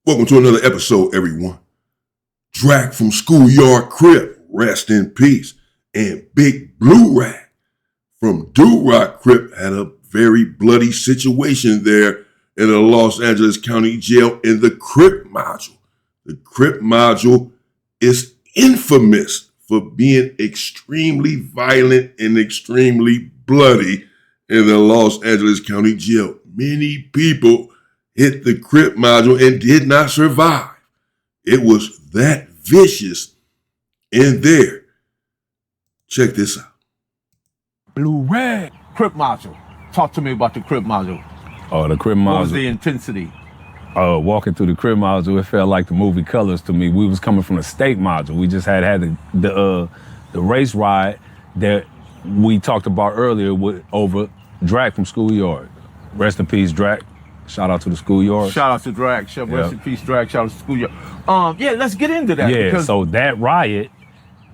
Welcome to another episode, everyone. Drac from Schoolyard Crip, rest in peace. And Big Blue Rat from Do-Rock Crip had a very bloody situation there in the Los Angeles County Jail in the Crip module. The Crip module is infamous for being extremely violent and extremely bloody in the Los Angeles County Jail. Many people hit the Crip module and did not survive. It was that vicious in there. Check this out. Blue Red. Crip module. Talk to me about the Crip module. Oh, the Crip module. What was the intensity? Walking through the Crip module, it felt like the movie Colors to me. We was coming from the state module. We just had the race ride that we talked about earlier over Drac from Schoolyard. Rest in peace, Drac. Shout out to the Schoolyard. Shout out to Drac. Rest in peace, Drac. Shout out to Schoolyard. Let's get into that. Yeah, so that riot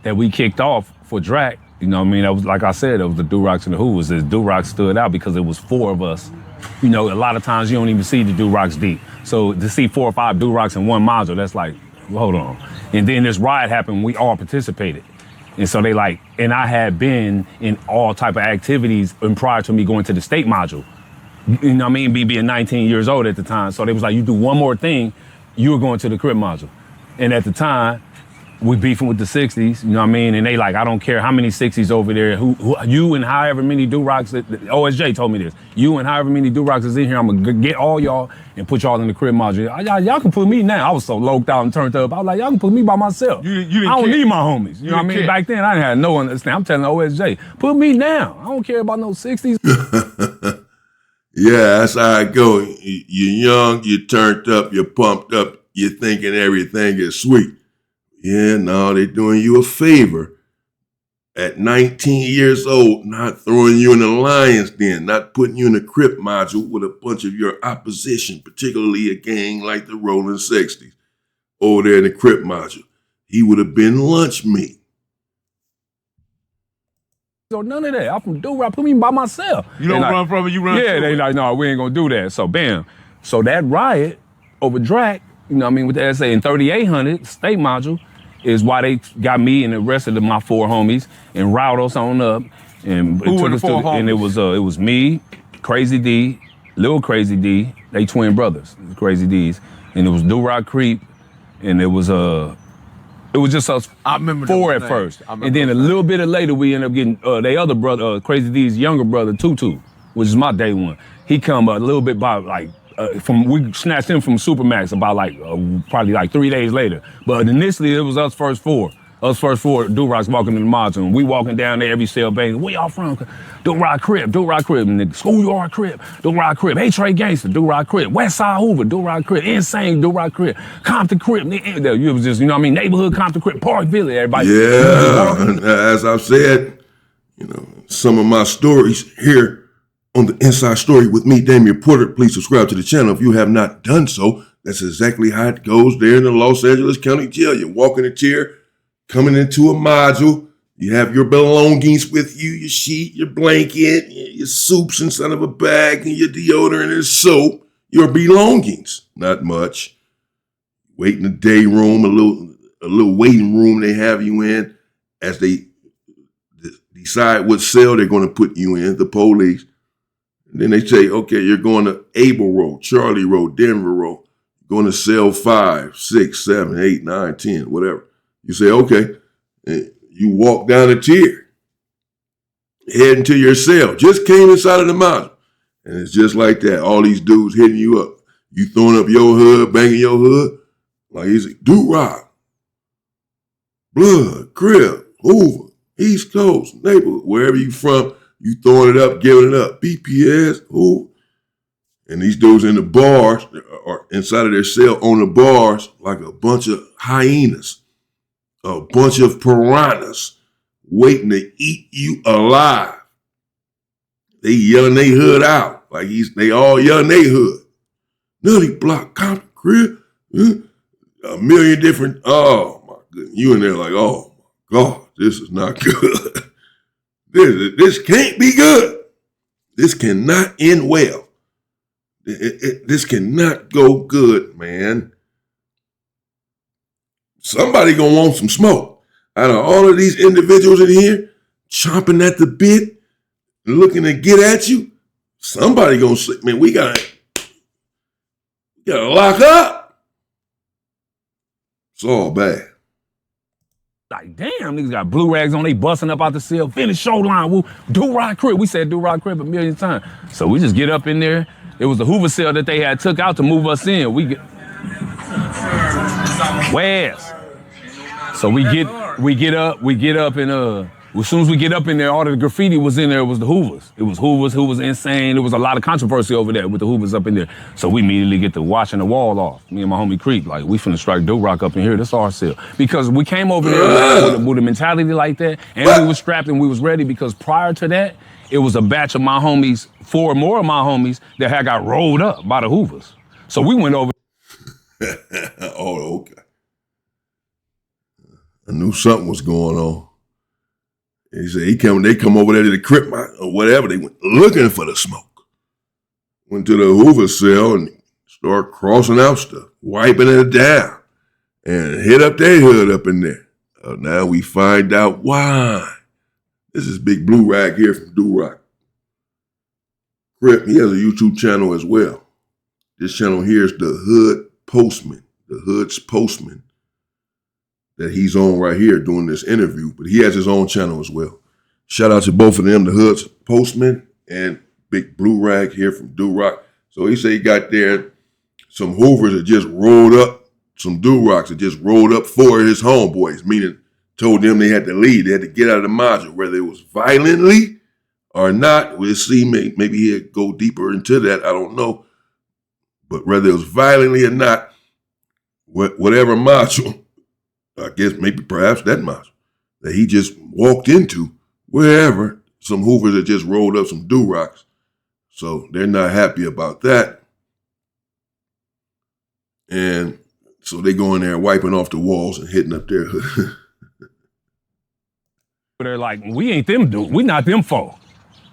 that we kicked off for Drac, you know what I mean? That was, like I said, it was the Do-Rocks and the Who's. The Do-Rocks stood out because it was four of us. You know, a lot of times you don't even see the Do-Rocks deep. So to see 4 or 5 Do-Rocks in one module, that's like, well, hold on. And then this riot happened, we all participated. And so and I had been in all type of activities prior to me going to the state module. You know what I mean? Me being 19 years old at the time. So they was like, you do one more thing, you were going to the Crip module. And at the time, we beefing with the 60s, you know what I mean? And they like, I don't care how many 60s over there, who you and however many Do-Rocks, OSJ told me this, you and however many Do-Rocks is in here, I'm gonna get all y'all and put y'all in the Crip module. Y'all can put me now. I was so loped out and turned up. I was like, y'all can put me by myself. You didn't I don't care. need my homies. You know what I mean? Care. Back then, I didn't have no understanding. I'm telling OSJ, put me now. I don't care about no 60s. Yeah, that's how it go. You're young, you're turned up, you're pumped up, you're thinking everything is sweet. Yeah, no, they're doing you a favor. At 19 years old, not throwing you in the lion's den, not putting you in the Crip module with a bunch of your opposition, particularly a gang like the Rolling 60s. Over there in the Crip module, he would have been lunch meat. So none of that. I'm from Do-Rock, put me by myself. You don't run from it, you run Yeah, through they it. like, no, we ain't gonna do that. So bam. So that riot over Drac, you know what I mean, with the SA in 3800, state module, is why they got me and the rest of my 4 homies and routed us on up. And Who were the 4 homies? And it was me, Crazy D, Lil Crazy D, they twin brothers, Crazy D's. And it was Do-Rock Creep, and it was just us I remember 4 those at names. first. I remember And then a those little bit later, we ended up getting their other brother, Crazy D's younger brother, Tutu, which is my day one. He come a little bit by we snatched him from Supermax about probably 3 days later. But initially, it was us first 4. Us first 4 Do-Rocks walking in the module. And we walking down there every cell banging. Where y'all from? Do-Rock Crip, Do-Rock Crip. And the Schoolyard Crip, Do-Rock Crip. A-Trey Gangster, Do-Rock Crip. Westside Hoover, Do-Rock Crip. Insane, Do-Rock Crip. Compton Crip. You was just, you know what I mean? Neighborhood Compton Crip. Parkville, everybody. Yeah, as I've said, you know, some of my stories here on the Inside Story with me, Damian Porter. Please subscribe to the channel if you have not done so. That's exactly how it goes there in the Los Angeles County Jail. You walk in a chair, coming into a module, you have your belongings with you, your sheet, your blanket, your soups inside of a bag, and your deodorant and soap, your belongings. Not much. Wait in the day room, a little waiting room they have you in as they decide what cell they're going to put you in, the police. And then they say, okay, you're going to Able Row, Charlie Row, Denver Row, going to cell 5, 6, 7, 8, 9, 10, whatever. You say, okay. And you walk down a tier, heading to your cell. Just came inside of the module. And it's just like that. All these dudes hitting you up. You throwing up your hood, banging your hood. Like he's like, Do-Rock, Blood, Crip, Hoover, East Coast, neighborhood, wherever you from, you throwing it up, giving it up. BPS, Hoover. And these dudes in the bars, or inside of their cell on the bars, like a bunch of hyenas, a bunch of piranhas waiting to eat you alive. They yelling their hood out. Like they all yelling their hood. Nutty Block, Compton, Crip, a million different, oh my goodness. You in there like, oh my God, this is not good. This can't be good. This cannot end well. This cannot go good, man. somebody gonna want some smoke. Out of all of these individuals in here, chomping at the bit, looking to get at you, somebody gonna say, man, we gotta lock up. It's all bad. Like, damn, niggas got blue rags on, they busting up out the cell, finish show line, woo, do-rock Crip. We said do-rock Crip a million times. So we just get up in there. It was the Hoover cell that they had took out to move us in. We get, where's? So we get up and as soon as we get up in there, all of the graffiti was in there. It was the Hoovers. It was Hoovers who was insane. There was a lot of controversy over there with the Hoovers up in there. So we immediately get to washing the wall off. Me and my homie Crip, like, we finna strike do-rock up in here. That's our cell. Because we came over there with a mentality like that, and we was strapped and we was ready, because prior to that, it was a batch of my homies, 4 more of my homies, that had got rolled up by the Hoovers. So we went over. Oh, okay. I knew something was going on. He said they come over there to the Crip or whatever. They went looking for the smoke. Went to the Hoover cell and started crossing out stuff, wiping it down, and hit up their hood up in there. Now we find out why. This is Big Blue Rag here from Do-Rock. Crip, he has a YouTube channel as well. This channel here is the Hood Postman, the Hood's Postman, that he's on right here doing this interview, but he has his own channel as well. Shout out to both of them, the Hood's Postman and Big Blue Rag here from Do-Rock. So he said he got there some Hoovers that just rolled up, some Do-Rocks that just rolled up for his homeboys, meaning told them they had to leave, they had to get out of the module, whether it was violently or not. We'll see, maybe he'll go deeper into that, I don't know. But whether it was violently or not, whatever module, I guess maybe perhaps that module that he just walked into, wherever, some Hoovers that just rolled up some do-rocks. So they're not happy about that. And so they go in there wiping off the walls and hitting up their hood. They're like, we ain't them dudes, we not them folk.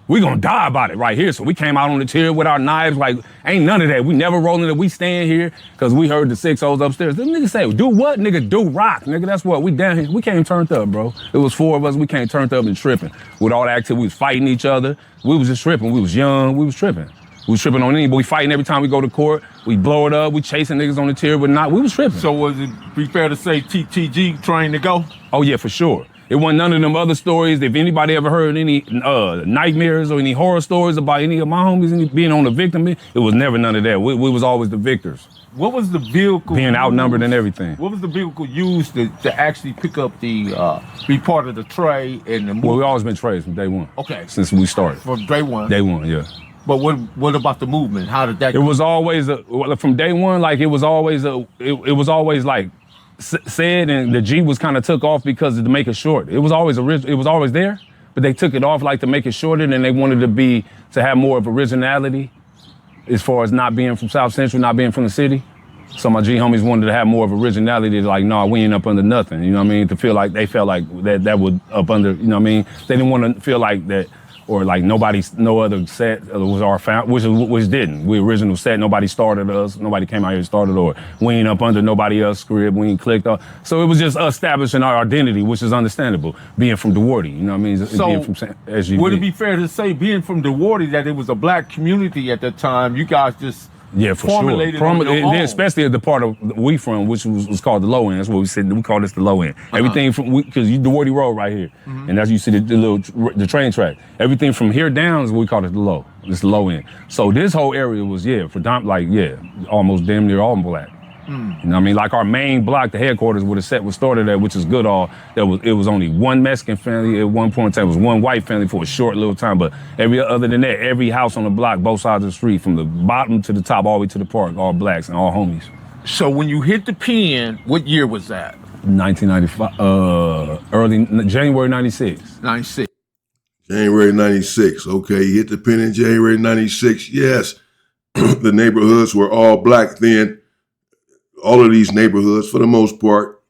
We gonna die about it right here. So we came out on the tier with our knives, like, ain't none of that. We never rolling it, we stand here, cause we heard the 6-0s upstairs. Them niggas say, do what, nigga? Do rock, nigga, that's what, we down here. We came turned up, bro. It was 4 of us, we came turned up and tripping. With all the activity, we was fighting each other. We was just tripping, we was young, we was tripping. We was tripping on anybody, we fighting every time we go to court. We blow it up, we chasing niggas on the tier, but not, we was tripping. So was it be fair to say TTG trained to go? Oh yeah, for sure. It wasn't none of them other stories. If anybody ever heard any nightmares or any horror stories about any of my homies being on the victim, it was never none of that. We was always the victors. What was the vehicle? Being outnumbered and everything. What was the vehicle used to actually pick up the, be part of the tray and the move? Well, we always been trades from day one. Okay. Since we started. From day one? Day one, yeah. But what about the movement? How did that go? It was always, from day one, like it was always like, said, and the G was kind of took off because to make it short. It was always there, but they took it off like to make it shorter, and they wanted to have more of originality as far as not being from South Central, not being from the city. So my G homies wanted to have more of originality, like, nah, we ain't up under nothing, you know what I mean? To feel like they felt like that would up under, you know what I mean? They didn't want to feel like that, or like no other set was our found, which didn't. We original set, nobody started us, nobody came out here and started, or we ain't up under nobody else's script, we ain't clicked off. So it was just establishing our identity, which is understandable, being from DeWarty, you know what I mean? So being from SGV. Would it be fair to say, being from DeWarty, that it was a black community at the time, you guys just yeah, for sure. And then especially at the part of we from, which was called the low end. That's what we said. We call this the low end. Everything from, because you DeWarty Road right here, and that's you see the train track. Everything from here down is what we call it the low. It's the low end. So this whole area was almost damn near all black. You know what I mean? Like our main block, the headquarters where the set was started at, which is Goodall, it was only one Mexican family at one point in time. It was one white family for a short little time, but other than that, every house on the block, both sides of the street, from the bottom to the top, all the way to the park, all blacks and all homies. So when you hit the pen, what year was that? 1995, early January 96. 96. January 96, okay, you hit the pen in January 96, yes. The neighborhoods were all black then. All of these neighborhoods, for the most part,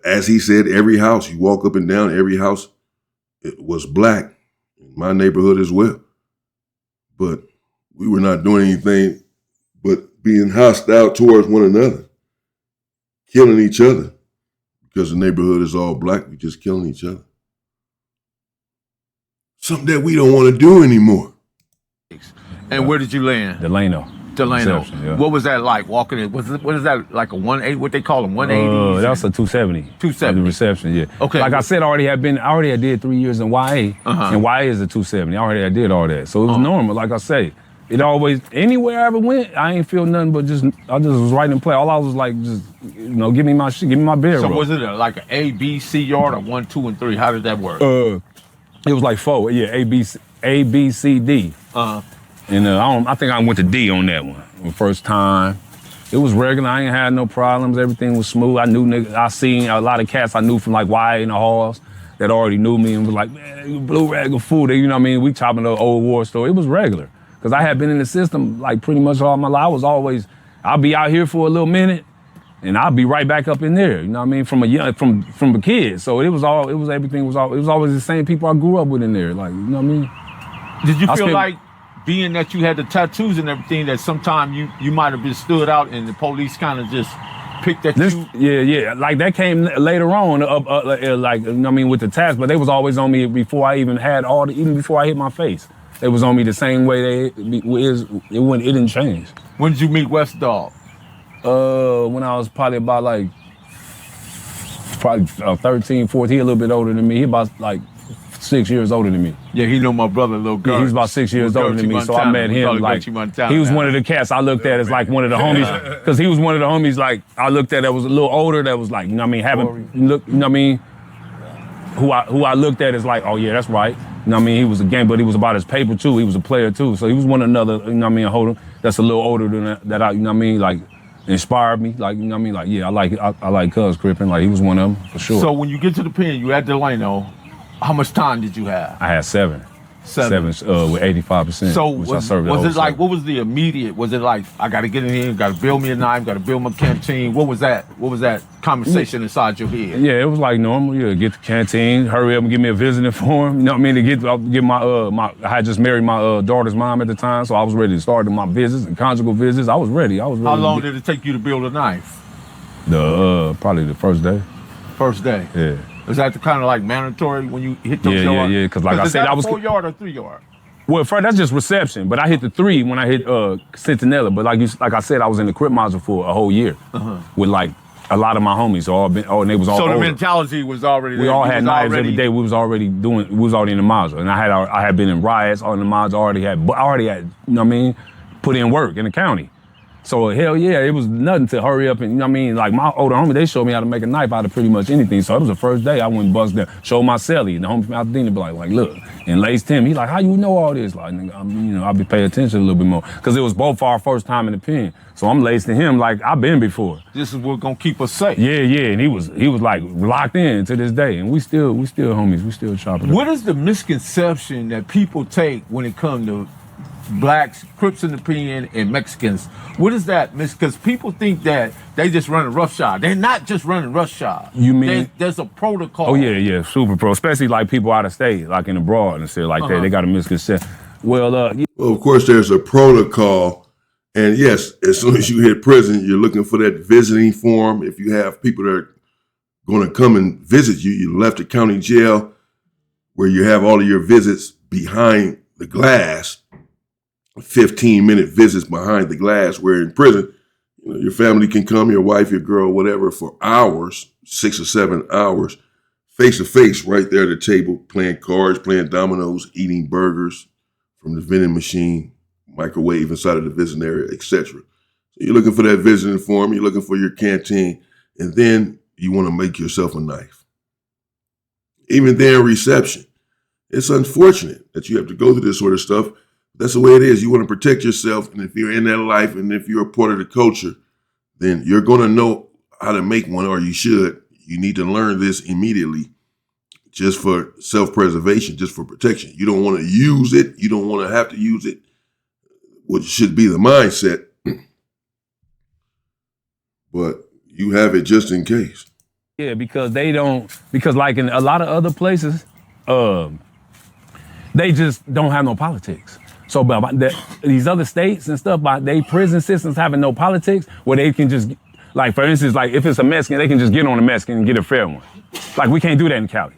as he said, every house, you walk up and down, every house, it was black. In my neighborhood as well. But we were not doing anything but being hostile towards one another, killing each other. because the neighborhood is all black, we just killing each other. Something that we don't want to do anymore. And where did you land? Delano. Reception, yeah. What was that like walking in? What is that like a 180? What they call them 180? That was a 270. 270. The reception, yeah. Okay. Like I said, I already had did 3 years in YA, and YA is a 270. I already did all that, so it was normal. Like I say, it always anywhere I ever went, I ain't feel nothing but I just was right in play. All I was like, just give me my shit, give me my bed. So roll. was it like an A, B, C yard or 1, 2, and 3? How did that work? It was like 4, yeah, A, B, C, D. And I think I went to D on that one. The first time. It was regular. I ain't had no problems. Everything was smooth. I knew niggas. I seen a lot of cats I knew from like YA in the halls that already knew me and was like, man, you blue rag of food. You know what I mean? We chopping the old war story. It was regular. Because I had been in the system like pretty much all my life. I'll be out here for a little minute and I'll be right back up in there. You know what I mean? From a kid. So it was always the same people I grew up with in there. Like, you know what I mean? Did you feel like, being that you had the tattoos and everything, that sometime you might have been stood out and the police kind of just picked at you? Yeah. Like that came later on, like, you know what I mean, with the tats, but they was always on me before I even had even before I hit my face. They was on me the same way it didn't change. When did you meet West Dog? When I was probably about 13, 14, he a little bit older than me. He about like 6 years older than me. Yeah, he know my brother, Lil Girl. Yeah, he was about 6 years older than me, so I met him like, he was one of the cats I looked at as like one of the homies, because he was one of the homies like I looked at that was a little older, that was like, you know what I mean, you know what I mean, who I looked at as like, oh yeah, that's right. You know what I mean, he was a gang, but he was about his paper too, he was a player too, so he was one another, you know what I mean, hold him, that's a little older than that I, you know what I mean, like, inspired me, like, you know what I mean, like, yeah, I like Cuz Crip, and like, he was one of them, for sure. So when you get to the pen, you at Delano, how much time did you have? I had seven with 85%. So which was it like, what was the immediate? Was it like, I got to get in here, got to build me a knife, got to build my canteen? What was that? What was that conversation inside your head? Yeah, it was like normal. Yeah, get the canteen, hurry up and give me a visiting form. You know what I mean? To get my I had just married my daughter's mom at the time, so I was ready to start my visits and conjugal visits. I was ready. How long did it take you to build a knife? Probably the first day. First day. Yeah. Is that the kind of like mandatory when you hit those yards? Yeah, because like I said, I was 4 yard or 3 yard. Well, first that's just reception, but I hit the 3 when I hit Centinela. But like I said, I was in the Crip module for a whole year with like a lot of my homies. And they was all. So older. the mentality was already there. We all had knives every day. We was already in the module, and I had been in riots on the module. I already had, you know what I mean, put in work in the county. So hell yeah, it was nothing to hurry up and, you know what I mean, like my older homie, they showed me how to make a knife out of pretty much anything. So it was the first day I went and bust down, showed my celly, and the homie from out there, be like, look, and laced him. He like, how you know all this? Like, nigga, I'll be paying attention a little bit more. Cause it was both our first time in the pen. So I'm lacing him like I've been before. This is what's gonna keep us safe. Yeah, and he was like locked in to this day. And we still homies, we still chopping. What is the misconception that people take when it comes to blacks, Crips in the pen, and Mexicans? What is that? Because people think that they just running roughshod. They're not just running roughshod. You mean? There's a protocol. Oh yeah, super pro. Especially like people out of state, like in abroad and shit like that. They got a misconception. Well, of course, there's a protocol. And yes, as soon as you hit prison, you're looking for that visiting form. If you have people that are going to come and visit you, you left the county jail where you have all of your visits behind the glass. 15-minute visits behind the glass, where in prison, you know, your family can come, your wife, your girl, whatever, for hours, 6 or 7 hours, face to face, right there at the table, playing cards, playing dominoes, eating burgers from the vending machine, microwave inside of the visiting area, etc. So you're looking for that visiting form, you're looking for your canteen, and then you want to make yourself a knife. Even then, reception. It's unfortunate that you have to go through this sort of stuff. That's the way it is. You want to protect yourself, and if you're in that life, and if you're a part of the culture, then you're going to know how to make one, or you should. You need to learn this immediately, just for self-preservation, just for protection. You don't want to use it. You don't want to have to use it, which should be the mindset. But you have it just in case. Yeah, because like in a lot of other places, they just don't have no politics. So these other states and stuff, they prison systems having no politics, where they can just Like, for instance, like if it's a Mexican, they can just get on a Mexican and get a fair one. Like, we can't do that in Cali.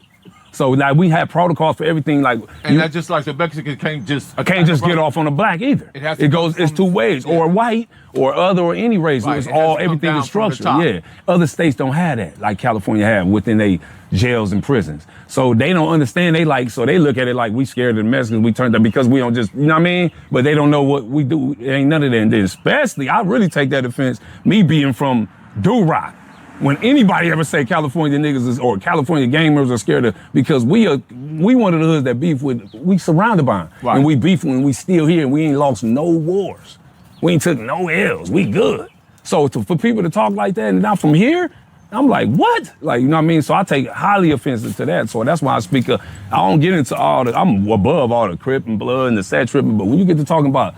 So, like, we have protocols for everything. Like, and that's just like the Mexican can't just get off on a black either. It's two ways, or white, or other, or any race. Right. It's all, everything is structured. Yeah. Other states don't have that, like California have within their jails and prisons. So they don't understand. So they look at it like we scared of the Mexicans. We turned them because we don't just, you know what I mean? But they don't know what we do. It ain't none of that. And then especially, I really take that offense, me being from Do-Rock. When anybody ever say California niggas or California gamers are scared of, because we one of the hoods that beef with, we surrounded by them. Right. And we beef when we still here and we ain't lost no wars. We ain't took no L's, we good. So for people to talk like that and not from here, I'm like, what? Like, you know what I mean? So I take highly offensive to that. So that's why I speak I don't get into I'm above all the Crip and Blood and the set tripping, but when you get to talking about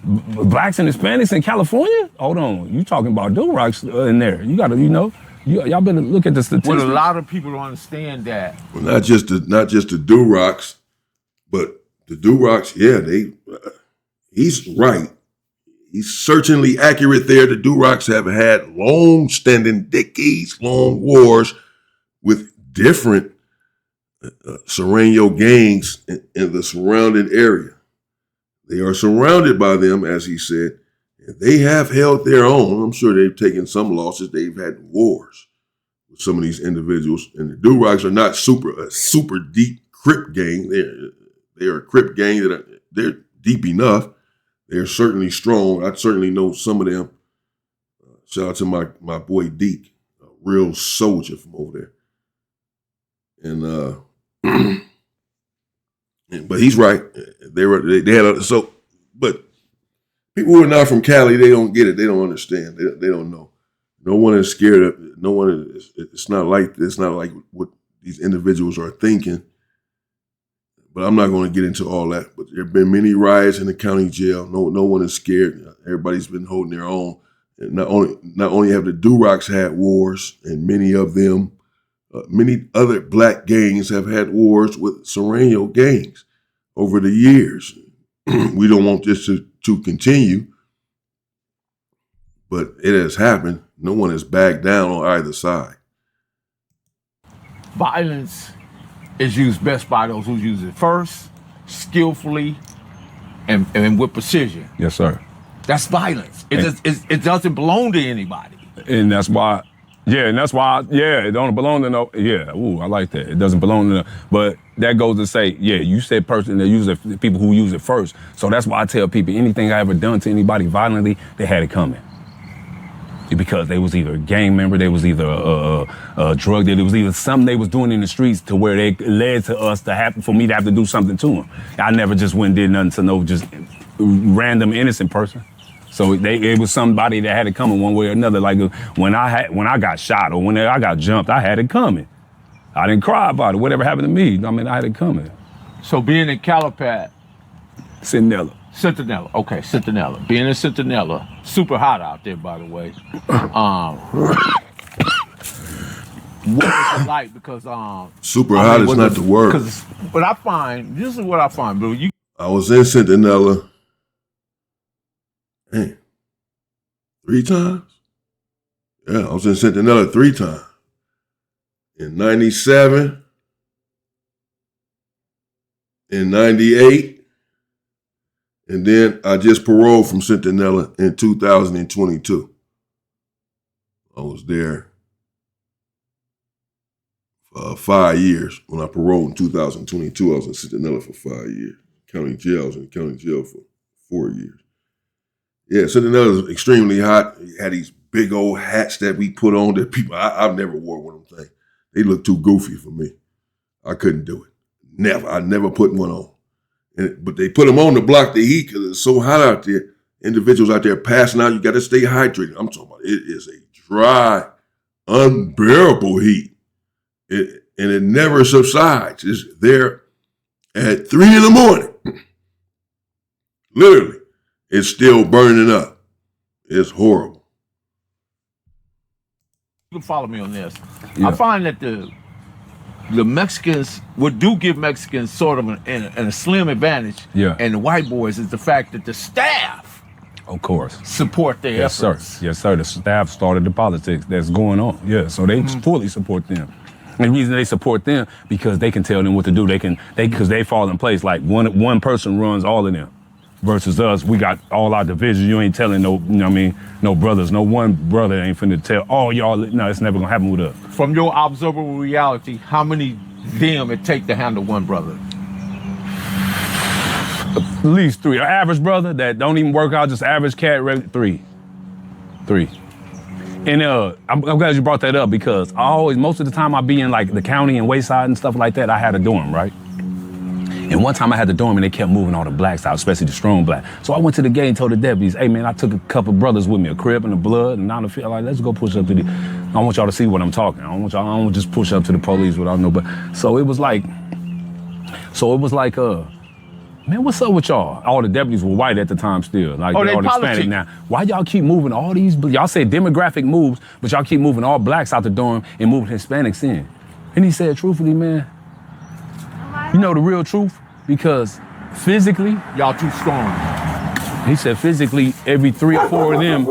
blacks and Hispanics in California, hold on, you talking about Do-Rocks in there. You gotta, y'all better look at the statistics. Well, a lot of people don't understand that. Well, not just the Do-Rocks, but the Do-Rocks, yeah, he's right. He's certainly accurate there. The Do-Rocks have had long-standing, decades-long wars with different Serrano gangs in the surrounding area. They are surrounded by them, as he said. They have held their own. I'm sure they've taken some losses. They've had wars with some of these individuals. And the Do-Rocks are not a super deep Crip gang. They're a Crip gang they're deep enough. They're certainly strong. I certainly know some of them. Shout out to my boy Deke, a real soldier from over there. And but he's right. But people who are not from Cali, they don't get it. They don't understand. They don't know. No one is scared of. No one is. It's not like what these individuals are thinking. But I'm not going to get into all that. But there have been many riots in the county jail. No one is scared. Everybody's been holding their own. And not only have the Do-Rocks had wars, and many of them, many other black gangs have had wars with Serrano gangs over the years. We don't want this to continue, but it has happened. No one has backed down on either side. Violence is used best by those who use it first, skillfully, and with precision. Yes, sir. That's violence. It doesn't belong to anybody. And that's why, it don't belong to no, I like that. It doesn't belong to no, but that goes to say, you said person that use it, people who use it first. So that's why I tell people, anything I ever done to anybody violently, they had it coming. Because they was either a gang member, they was either a drug dealer, it was either something they was doing in the streets to where they led to us for me to have to do something to them. I never just went and did nothing to no just random innocent person. So it was somebody that had it coming one way or another. Like when I got shot or when I got jumped, I had it coming. I didn't cry about it. Whatever happened to me, I had it coming. So being in Calipat, Centinela. Okay, Centinela. Being in Centinela, super hot out there, by the way. What was it like? Because super hot is not the word. Because this is what I find, bro. I was in Centinela, 3 times. Yeah, I was in Centinela 3 times. In 97, in 98. And then I just paroled from Centinela in 2022. I was there for 5 years. When I paroled in 2022, I was in Centinela for 5 years. County jail, I was in county jail for 4 years. Yeah, Centinela is extremely hot. We had these big old hats that we put on that people, I've never wore one of them things. They look too goofy for me. I couldn't do it. Never. I never put one on. But they put them on to block the heat because it's so hot out there. Individuals out there passing out. You got to stay hydrated. I'm talking about it is a dry, unbearable heat. And it never subsides. It's there at 3 in the morning. Literally, it's still burning up. It's horrible. You can follow me on this. Yeah. I find that the Mexicans, what do give Mexicans sort of a slim advantage, and the white boys is the fact that the staff Of course. support their Yes, efforts. sir. Yes, sir. The staff started the politics that's going on. Yeah, so they fully support them. And the reason they support them because they can tell them what to do. Because they fall in place. Like one person runs all of them. Versus us, we got all our divisions. You ain't telling no, you know what I mean, no brothers. No one brother ain't finna tell, oh, y'all, no, it's never gonna happen with us. From your observable reality, how many them it take to handle one brother? At least 3. An average brother that don't even work out, just average cat, 3. And I'm glad you brought that up because most of the time I be in like the county and Wayside and stuff like that, I had a dorm, right? And one time I had the dorm and they kept moving all the blacks out, especially the strong black. So I went to the gate and told the deputies, hey man, I took a couple brothers with me, a Crip and a Blood, and now the field, like, let's go push up to the, I want y'all to see what I'm talking. I don't want just push up to the police without no, but, so it was like, man, what's up with y'all? All the deputies were white at the time still, like they all Hispanic now. Why y'all keep moving all these, y'all say demographic moves, but y'all keep moving all blacks out the dorm and moving Hispanics in. And he said, truthfully, man, you know the real truth? Because physically, Y'all too strong. he said physically, every 3 or 4 of them,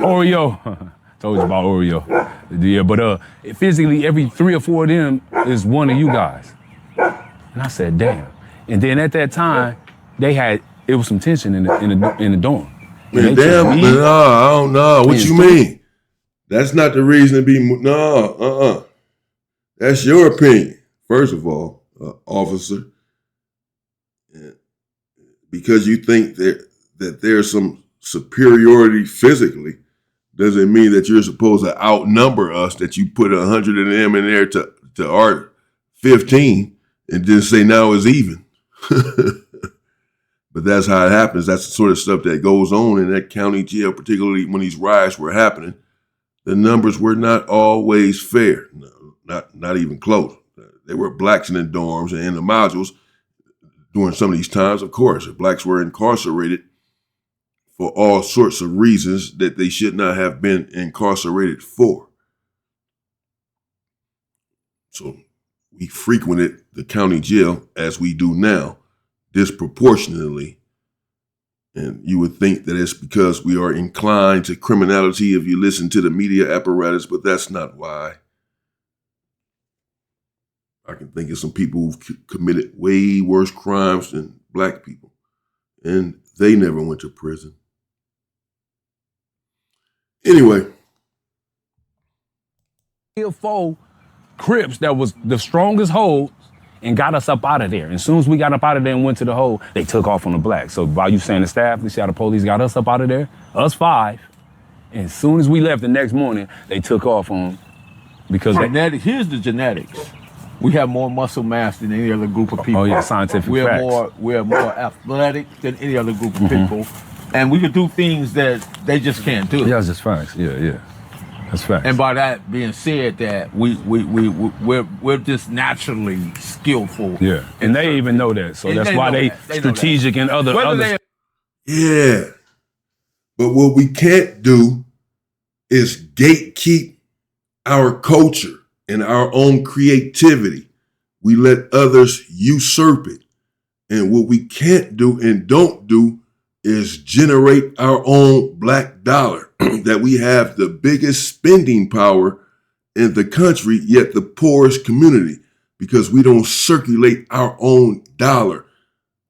Oreo, told you about Oreo. Yeah, but physically, every 3 or 4 of them is one of you guys. And I said, damn. And then at that time, it was some tension in the dorm. Man, damn, I don't know. What you mean? That's not the reason to be, That's your opinion, first of all, officer. Because you think that there's some superiority physically, doesn't mean that you're supposed to outnumber us, that you put 100 of them in there to our 15 and just say now it's even. But that's how it happens. That's the sort of stuff that goes on in that county jail, particularly when these riots were happening. The numbers were not always fair, not even close. There were blacks in the dorms and in the modules during some of these times, of course. Blacks were incarcerated for all sorts of reasons that they should not have been incarcerated for. So we frequented the county jail, as we do now, disproportionately. And you would think that it's because we are inclined to criminality if you listen to the media apparatus, but that's not why. I can think of some people who've committed way worse crimes than black people, and they never went to prison. Anyway. 4 Crips that was the strongest hold and got us up out of there. And as soon as we got up out of there and went to the hole, they took off on the blacks. So while you saying the staff, you see how the police got us up out of there? Us 5. And as soon as we left the next morning, they took off on because Here's the genetics. We have more muscle mass than any other group of people. Oh yeah, scientific facts. We're more athletic than any other group of people. And we can do things that they just can't do. Yeah, that's just facts. Yeah. That's facts. And by that being said, that we're just naturally skillful. Yeah, and they even know that, so that's why they strategic and other. Yeah, but what we can't do is gatekeep our culture and our own creativity. We let others usurp it, and what we can't do and don't do is generate our own black dollar. That we have the biggest spending power in the country, yet the poorest community, because we don't circulate our own dollar.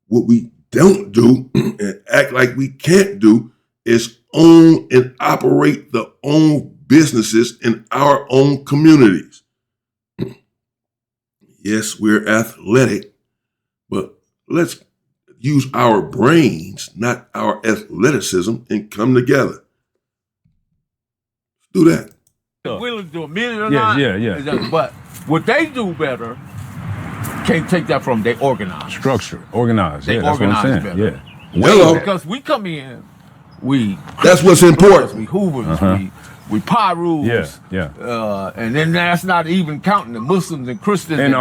What we don't do and act like we can't do is own and operate the own businesses in our own communities. Yes, we're athletic, but let's use our brains, not our athleticism, and come together. Do that. Willing to do a million or not. Yeah. But what they do better, can't take that from they organize. Structure, organized. They organize better. Hello. Because we come in, that's what's important. We Hoovers, we Pyrus. Yeah. And then that's not even counting the Muslims and Christians and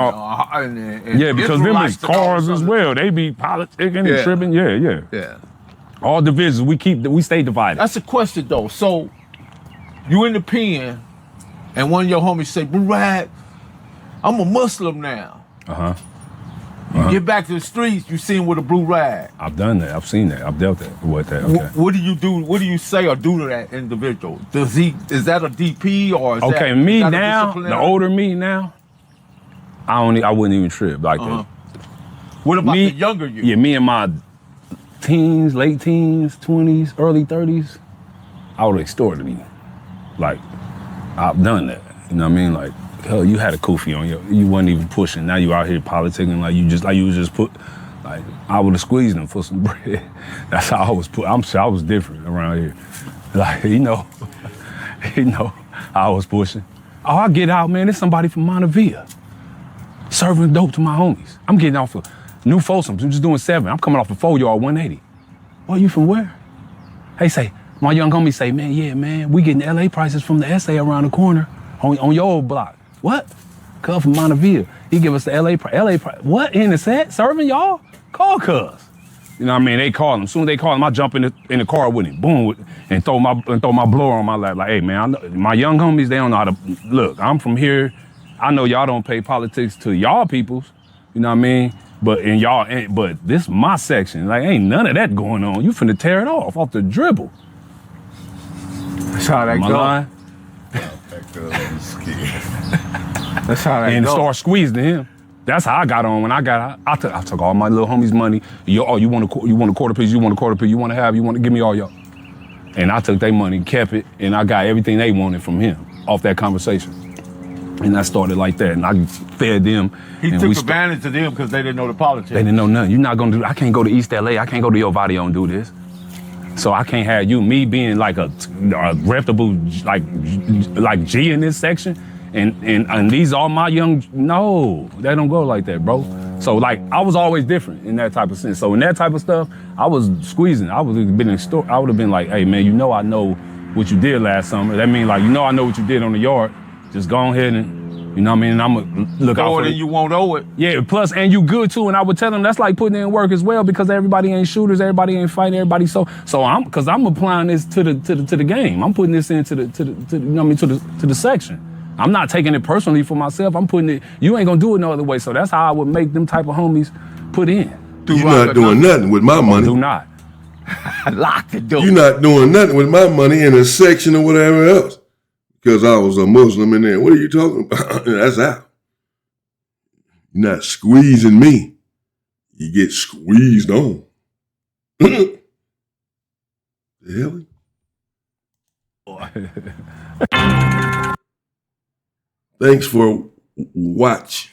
because them is cars as well. They be politicking and tripping. Yeah. All divisions, we stay divided. That's a question though. So you in the pen, and one of your homies say, "Brad, I'm a Muslim now." Get back to the streets, you see him with a blue rag. I've done that. I've seen that. I've dealt with that. Okay. What do you do? What do you say or do to that individual? Is that a DP or is Okay, that, me is that a now, disciplinary? the older me now, I wouldn't even trip like that. What about Me- the younger you? Yeah, me in my teens, late teens, 20s, early 30s, I would have extorted him. Like, I've done that. You know what I mean? Like, hell, you had a kufi on you wasn't even pushing. Now you out here politicking like you was just put. Like, I would have squeezed him for some bread. That's how I was put. I'm sure I was different around here. Like, you know how I was pushing. Oh, I get out, man. There's somebody from Montevilla serving dope to my homies. I'm getting off of New Folsom. We're just doing 7. I'm coming off a 4-yard 180. Well, you from where? Hey, say, my young homie say, man, yeah, man, we getting LA prices from the SA around the corner on your old block. What? Cuz from Monteville. He give us the LA price. What? In the set? Serving y'all? Call cuz. You know what I mean? They call him. As soon as they call him, I jump in the car with him. Boom, and throw my blower on my lap. Like, hey, man, I know, my young homies, they don't know how to, look, I'm from here. I know y'all don't pay politics to y'all peoples. You know what I mean? But this is my section. Like, ain't none of that going on. You finna tear it off the dribble. That's how that Am I go. lying? That's how that And go. start squeezing him. That's how I got on when I got out. I took all my little homies' money. You want a quarter piece? You want a quarter piece? You want to have? You want to give me all y'all? And I took their money, kept it, and I got everything they wanted from him off that conversation. And I started like that, and I fed them. He and took we advantage of them because they didn't know the politics. They didn't know nothing. You're not gonna do. I can't go to East LA. I can't go to your Vadio and do this. So I can't have you, me being like a reputable, like G in this section, and these are my young. No, they don't go like that, bro. So like I was always different in that type of sense. So in that type of stuff, I was squeezing. I would have been like, hey man, I know what you did last summer. That means like, I know what you did on the yard. Just go ahead and, you know what I mean? And I'm gonna look out Throw for it it. and you won't owe it. Yeah, plus, and you good too. And I would tell them that's like putting in work as well because everybody ain't shooters, everybody ain't fighting, everybody. So I'm applying this to the game. I'm putting this into to the section. I'm not taking it personally for myself. I'm putting it. You ain't gonna do it no other way. So that's how I would make them type of homies put in. You're not doing nothing with my money. Do not. Lock the door. You're not doing nothing with my money in a section or whatever else. Because I was a Muslim in there. What are you talking about? That's out. You're not squeezing me. You get squeezed on. The hell? Thanks for watch.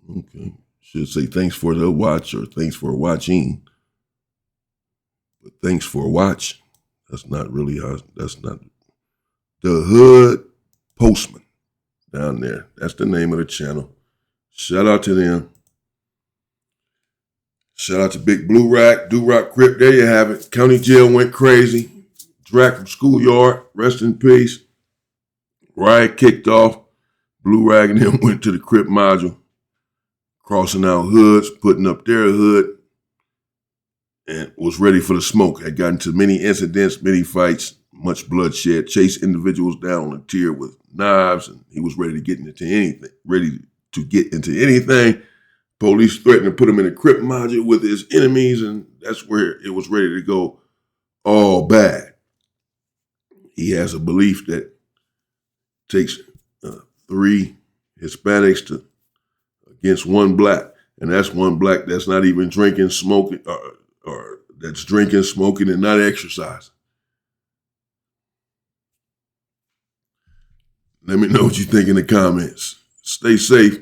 Okay. Should say thanks for the watch or thanks for watching. But thanks for watch. That's not really how, that's not. The Hood Postman down there. That's the name of the channel. Shout out to them. Shout out to Big Blue Rack, Do Rock Crip. There you have it. County jail went crazy. Drac from schoolyard. Rest in peace. Riot kicked off. Blue Rag and them went to the Crip module. Crossing out hoods, putting up their hood. And was ready for the smoke. Had gotten to many incidents, many fights. Much bloodshed, chased individuals down on a tier with knives, and he was ready to get into anything. Police threatened to put him in a Crip module with his enemies, and that's where it was ready to go all bad. He has a belief that takes 3 Hispanics against 1 black, and that's 1 black that's not even drinking, smoking, or that's drinking, smoking, and not exercising. Let me know what you think in the comments. Stay safe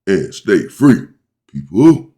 and stay free, people.